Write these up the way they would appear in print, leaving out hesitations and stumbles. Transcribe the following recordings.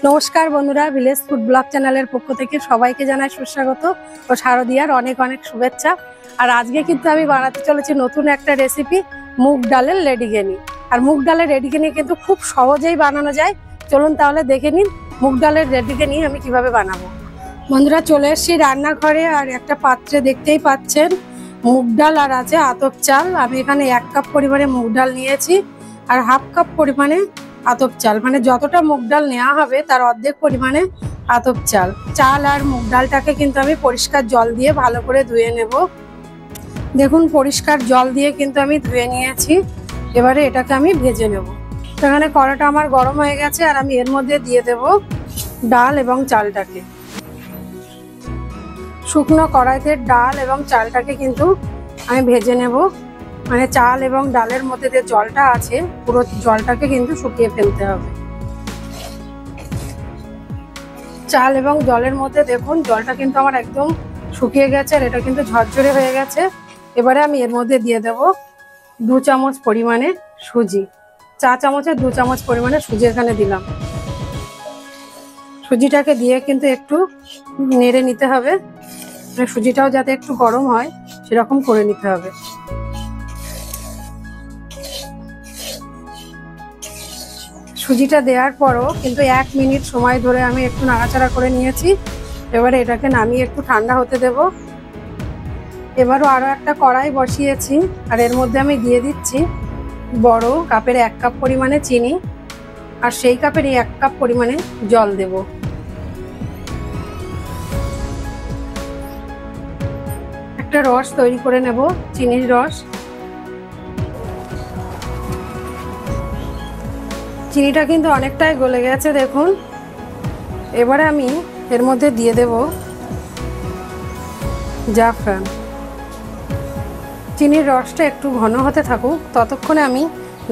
নমস্কার বন্ধুরা, village food blog চ্যানেলের পক্ষ থেকে সবাইকে জানাই সুস্বাগত ও শারদিয়ার অনেক অনেক শুভেচ্ছা। আর আজকে কিন্তু আমি বানাতে চলেছি নতুন একটা রেসিপি, মুগ ডালের লেডিকেনি। আর মুগ ডালের লেডিকেনি কিন্তু খুব সহজেই বানানো যায়। চলুন তাহলে দেখে নিন মুগ ডালের লেডিকেনি আমি কিভাবে বানাবো। বন্ধুরা, চলে এসেছি রান্নাঘরে। আর একটা পাত্রে দেখতেই পাচ্ছেন মুগ ডাল আর আছে আতপ চাল। আমি এখানে 1 কাপ পরিমাণে মুগ ডাল নিয়েছি আর হাফ কাপ পরিমাণে আতপ চাল, মানে যতটা মুগ ডাল নেওয়া হবে তার অর্ধেক পরিমাণে আতপ চাল। চাল আর মুগ ডালটাকে কিন্তু আমি পরিষ্কার জল দিয়ে ভালো করে ধুয়ে নেব। দেখুন, পরিষ্কার জল দিয়ে কিন্তু আমি ধুয়ে নিয়েছি। এবারে এটাকে আমি ভেজে নেব। এখানে কড়াটা আমার গরম হয়ে গেছে আর আমি এর মধ্যে দিয়ে দেব ডাল এবং চালটাকে। শুকনো কড়াইতে ডাল এবং চালটাকে কিন্তু আমি ভেজে নেব। মানে চাল এবং ডালের মধ্যে যে জলটা আছে পুরো জলটাকে কিন্তু শুকিয়ে ফেলতে হবে। চাল এবং জলের মধ্যে দেখুন জলটা কিন্তু আমার একদম শুকিয়ে গেছে আর এটা কিন্তু ঝরঝরে হয়ে গেছে। এবারে আমি এর মধ্যে দিয়ে দেব 2 চামচ পরিমাণে সুজি। চা চামচের 2 চামচ পরিমাণে সুজি এখানে দিলাম। সুজিটাকে দিয়ে কিন্তু একটু নেড়ে নিতে হবে, মানে সুজিটাও যাতে একটু গরম হয় সেরকম করে নিতে হবে। সুজিটা দেওয়ার পরও কিন্তু 1 মিনিট সময় ধরে আমি একটু নাড়াচাড়া করে নিয়েছি। এবারে এটাকে নামিয়ে একটু ঠান্ডা হতে দেব। এবারও আরও একটা কড়াই বসিয়েছি আর এর মধ্যে আমি দিয়ে দিচ্ছি বড় কাপের 1 কাপ পরিমাণে চিনি আর সেই কাপের 1 কাপ পরিমাণে জল দেব। একটা রস তৈরি করে নেব, চিনির রস। চিনিটা কিন্তু অনেকটাই গলে গেছে দেখুন। এবারে আমি এর মধ্যে দিয়ে দেব জাফরান। চিনির রসটা একটু ঘন হতে থাকুক, ততক্ষণে আমি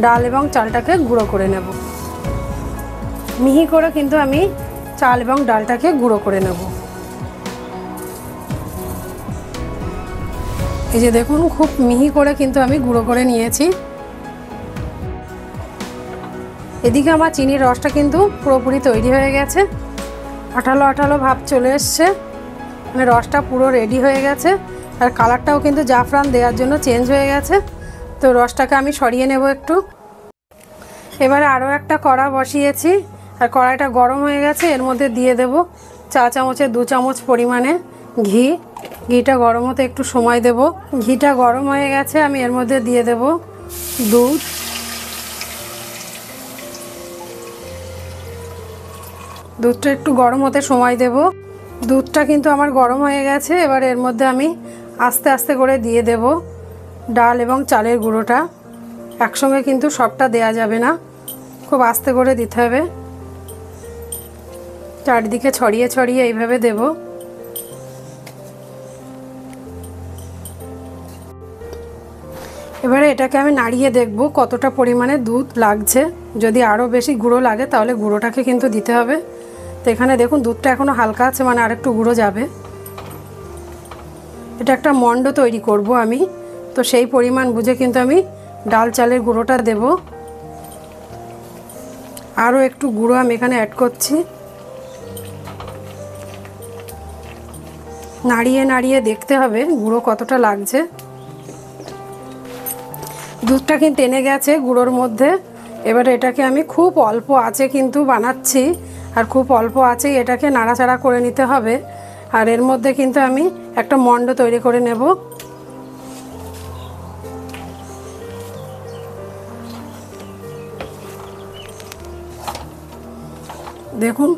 ডাল এবং চালটাকে গুঁড়ো করে নেব। মিহি করে কিন্তু আমি চাল এবং ডালটাকে গুঁড়ো করে নেব। এই যে দেখুন, খুব মিহি করে কিন্তু আমি গুঁড়ো করে নিয়েছি। এদিকে আমার চিনির রসটা কিন্তু পুরোপুরি তৈরি হয়ে গেছে। আঠালো আঠালো ভাব চলে এসছে, মানে রসটা পুরো রেডি হয়ে গেছে। আর কালারটাও কিন্তু জাফরান দেওয়ার জন্য চেঞ্জ হয়ে গেছে। তো রসটাকে আমি সরিয়ে নেব একটু। এবারে আরও একটা কড়া বসিয়েছি আর কড়াইটা গরম হয়ে গেছে। এর মধ্যে দিয়ে দেব চা চামচের 2 চামচ পরিমাণে ঘি। ঘিটা গরম হতে একটু সময় দেব। ঘিটা গরম হয়ে গেছে, আমি এর মধ্যে দিয়ে দেব দুধ। দুধটা একটু গরম হতে সময় দেব। দুধটা কিন্তু আমার গরম হয়ে গেছে। এবার এর মধ্যে আমি আস্তে আস্তে করে দিয়ে দেব ডাল এবং চালের গুঁড়োটা। একসঙ্গে কিন্তু সবটা দেয়া যাবে না, খুব আস্তে করে দিতে হবে। চারদিকে ছড়িয়ে ছড়িয়ে এইভাবে দেব। এবারে এটাকে আমি নাড়িয়ে দেখব কতটা পরিমাণে দুধ লাগছে। যদি আরও বেশি গুঁড়ো লাগে তাহলে গুঁড়োটাকে কিন্তু দিতে হবে। তো এখানে দেখুন দুধটা এখনও হালকা আছে, মানে আরেকটু গুঁড়ো যাবে। এটা একটা মন্ড তৈরি করব আমি, তো সেই পরিমাণ বুঝে কিন্তু আমি ডাল চালের গুঁড়োটা দেব। আরও একটু গুঁড়ো আমি এখানে অ্যাড করছি। নাড়িয়ে নাড়িয়ে দেখতে হবে গুঁড়ো কতটা লাগছে। দুধটা কিন্তু টেনে গেছে গুঁড়োর মধ্যে। এবারে এটাকে আমি খুব অল্প আঁচে কিন্তু বানাচ্ছি আর খুব অল্প আঁচেই এটাকে নাড়াচাড়া করে নিতে হবে। আর এর মধ্যে কিন্তু আমি একটা মন্ড তৈরি করে নেব। দেখুন,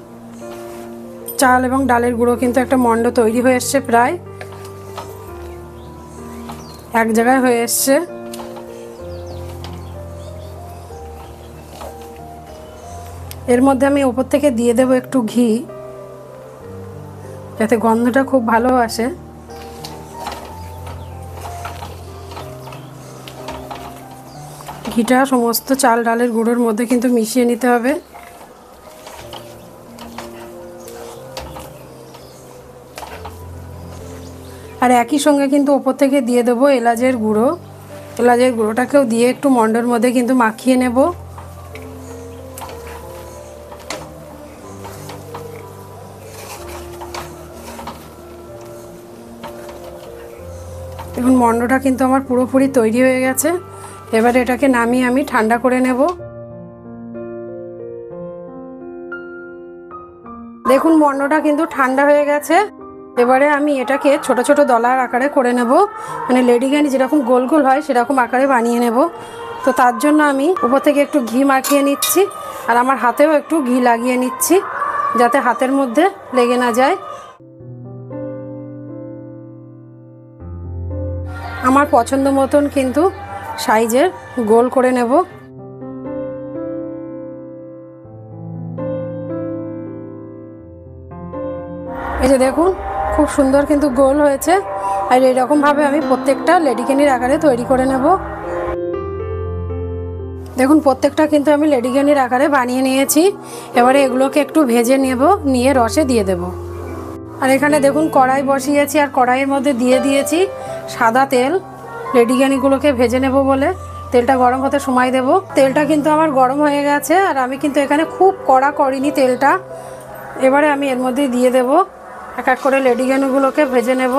চাল এবং ডালের গুঁড়ো কিন্তু একটা মন্ড তৈরি হয়ে এসছে, প্রায় এক জায়গায় হয়ে এসছে। এর মধ্যে আমি উপর থেকে দিয়ে দেব একটু ঘি, যাতে গন্ধটা খুব ভালো আসে। ঘিটা সমস্ত চাল ডালের গুঁড়োর মধ্যে কিন্তু মিশিয়ে নিতে হবে। আর একই সঙ্গে কিন্তু ওপর থেকে দিয়ে দেবো এলাচের গুঁড়ো। এলাচের গুঁড়োটাকেও দিয়ে একটু মন্ডের মধ্যে কিন্তু মাখিয়ে নেব। দেখুন মন্ডটা কিন্তু আমার পুরোপুরি তৈরি হয়ে গেছে। এবারে এটাকে নামিয়ে আমি ঠান্ডা করে নেব। দেখুন মন্ডটা কিন্তু ঠান্ডা হয়ে গেছে। এবারে আমি এটাকে ছোট ছোট দলার আকারে করে নেব, মানে লেডিকেনি যেরকম গোল গোল হয় সেরকম আকারে বানিয়ে নেব। তো তার জন্য আমি উপর থেকে একটু ঘি মাখিয়ে নিচ্ছি, আর আমার হাতেও একটু ঘি লাগিয়ে নিচ্ছি যাতে হাতের মধ্যে লেগে না যায়। আমার পছন্দ মতন কিন্তু সাইজের গোল করে নেব। এই যে দেখুন খুব সুন্দর কিন্তু গোল হয়েছে। আর এইরকমভাবে আমি প্রত্যেকটা লেডিকেনির আকারে তৈরি করে নেব। দেখুন প্রত্যেকটা কিন্তু আমি লেডিকেনির আকারে বানিয়ে নিয়েছি। এবারে এগুলোকে একটু ভেজে নেব, নিয়ে রসে দিয়ে দেব। আর এখানে দেখুন কড়াই বসিয়েছি, আর কড়াইয়ের মধ্যে দিয়ে দিয়েছি সাদা তেল। লেডিকেনিগুলোকে ভেজে নেব বলে তেলটা গরম হতে সময় দেব। তেলটা কিন্তু আমার গরম হয়ে গেছে, আর আমি কিন্তু এখানে খুব কড়া করিনি তেলটা। এবারে আমি এর মধ্যে দিয়ে দেব, এক এক করে লেডিকেনিগুলোকে ভেজে নেব।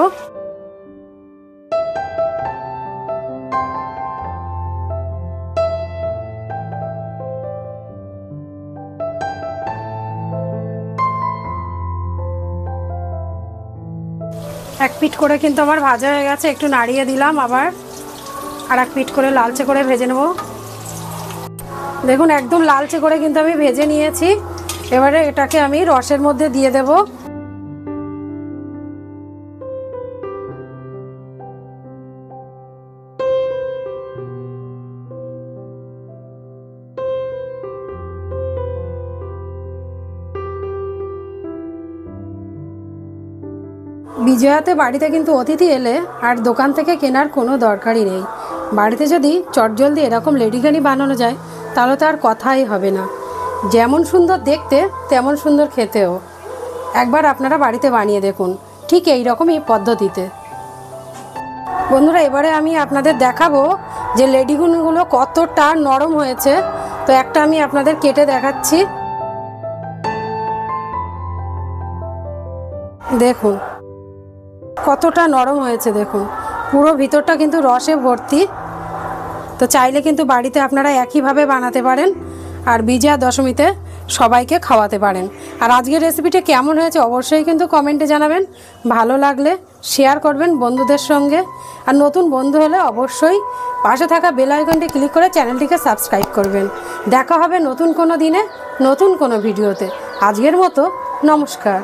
এক পিঠ করে কিন্তু আমার ভাজা হয়ে গেছে, একটু নাড়িয়ে দিলাম, আবার আর এক পিঠ করে লালচে করে ভেজে নেব। দেখুন একদম লালচে করে কিন্তু আমি ভেজে নিয়েছি। এবারে এটাকে আমি রসের মধ্যে দিয়ে দেব। বিজয়াতে বাড়িতে কিন্তু অতিথি এলে আর দোকান থেকে কেনার কোনো দরকারই নেই। বাড়িতে যদি চটজলদি এরকম লেডিকেনি বানানো যায় তাহলে তো আর কথাই হবে না। যেমন সুন্দর দেখতে তেমন সুন্দর খেতেও। একবার আপনারা বাড়িতে বানিয়ে দেখুন ঠিক এই রকমই পদ্ধতিতে। বন্ধুরা এবারে আমি আপনাদের দেখাবো যে লেডিকেনিগুলো কতটা নরম হয়েছে। তো একটা আমি আপনাদের কেটে দেখাচ্ছি। দেখুন কতটা নরম হয়েছে, দেখুন পুরো ভিতরটা কিন্তু রসে ভর্তি। তো চাইলে কিন্তু বাড়িতে আপনারা একইভাবে বানাতে পারেন, আর বিজয়া দশমীতে সবাইকে খাওয়াতে পারেন। আর আজকের রেসিপিটা কেমন হয়েছে অবশ্যই কিন্তু কমেন্টে জানাবেন। ভালো লাগলে শেয়ার করবেন বন্ধুদের সঙ্গে, আর নতুন বন্ধু হলে অবশ্যই পাশে থাকা বেল আইকনটি ক্লিক করে চ্যানেলটিকে সাবস্ক্রাইব করবেন। দেখা হবে নতুন কোনো দিনে নতুন কোনো ভিডিওতে। আজকের মতো নমস্কার।